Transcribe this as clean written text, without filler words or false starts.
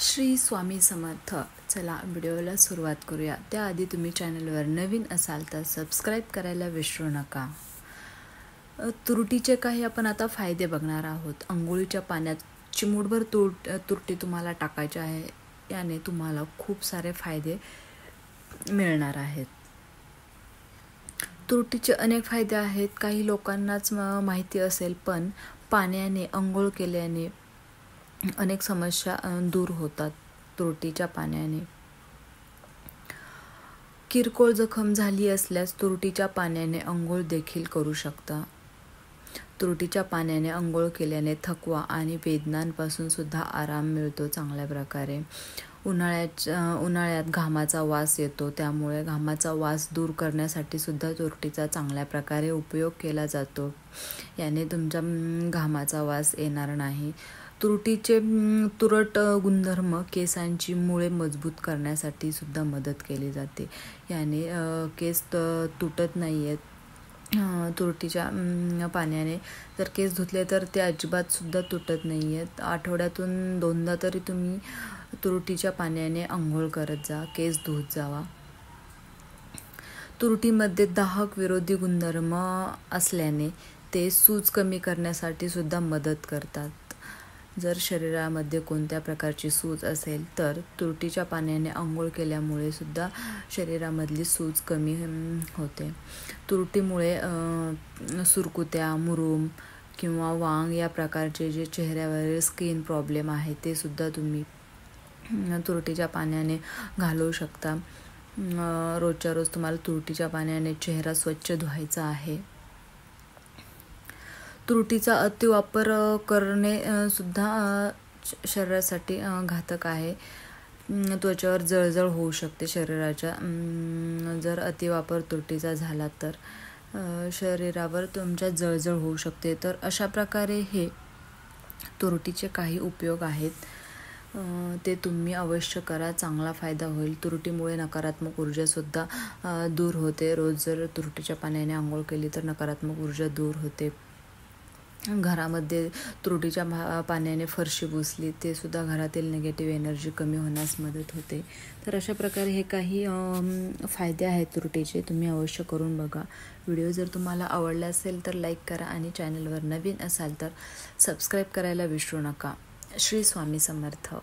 श्री स्वामी समर्थ. चला व्हिडिओला सुरुवात करूया. त्याआधी तुम्ही चॅनलवर नवीन असाल तर सबस्क्राईब करायला विसरू नका. तुरटीचे काही आपण आता फायदे बघणार आहोत. अंघोळीच्या पाण्यात चिमूटभर तुरटी तुम्हाला टाकायची आहे. याने तुम्हाला खूप सारे फायदे मिळणार आहेत. तुरटीचे अनेक फायदे आहेत. काही लोकांनाच माहिती असेल, पण पाण्याने अंघोळ केल्याने अनेक समस्या दूर होतात. तुरटीच्या पाण्याने किरकोळ जखम झाली असल्यास तुरटीच्या पाण्याने अंघोळ देखील करू शकता. तुरटीच्या पाण्याने अंघोळ केल्याने थकवा आणि वेदनांपासून सुद्धा आराम मिळतो चांगल्या प्रकारे. उन्हाळ्यात घामाचा वास येतो, त्यामुळे घामाचा वास दूर करण्यासाठी सुद्धा तुरटीचा चांगल्या प्रकारे उपयोग केला जातो. याने तुमच्या घामाचा वास येणार नाही. तुरटीचे तुरट गुणधर्म केसांची मुळे मजबूत करण्यासाठी सुद्धा मदत केली जाते. याने केस तुटत नाही आहेत. तुरटीच्या पाण्याने जर केस धुतले तर ते अजिबात सुद्धा तुटत नाही आहेत. आठवड्यातून 2दा तरी तुम्ही तुरटीच्या पाण्याने अंघोळ करत जा, केस धुत जावा. तुरटीमध्ये दाहक विरोधी गुणधर्म असल्याने ते सूज कमी करण्यासाठी सुद्धा मदत करतात. जर शरीरामध्ये कोणत्या प्रकारची सूज असेल तर तुरटीच्या पाण्याने अंघोळ केल्यामुळे सुद्धा शरीरामधली सूज कमी होते. तुरटीमुळे सुरकुत्या, मुरूम किंवा वांग या प्रकारचे जे चेहऱ्यावरील स्किन प्रॉब्लेम आहे ते सुद्धा तुम्ही तुरटीच्या पाण्याने घालवू शकता. रोजच्या रोज तुम्हाला तुरटीच्या पाण्याने चेहरा स्वच्छ धुवायचा आहे. तुरटीचा अतिवापर करणे सुद्धा शरीरासाठी घातक आहे. त्वचेवर जळजळ होऊ शकते शरीराच्या. जर अतिवापर तुरटीचा झाला तर शरीरावर तुमच्या जळजळ होऊ शकते. तर अशा प्रकारे हे तुरटीचे काही उपयोग आहेत, ते तुम्ही अवश्य करा. चांगला फायदा होईल. तुरटीमुळे नकारात्मक ऊर्जासुद्धा दूर होते. रोज जर तुरटीच्या पाण्याने आंघोळ केली तर नकारात्मक ऊर्जा दूर होते. घरामध्ये तुरटीच्या पाण्याने फरशी पुसली ते सुद्धा घरातील निगेटिव्ह एनर्जी कमी होण्यास मदत होते. तर अशा प्रकारे हे काही फायदे आहेत तुरटीचे. तुम्ही अवश्य करून बघा. व्हिडिओ जर तुम्हाला आवडला असेल तर लाईक करा आणि चॅनलवर नवीन असाल तर सबस्क्राईब करायला विसरू नका. श्री स्वामी समर्थ.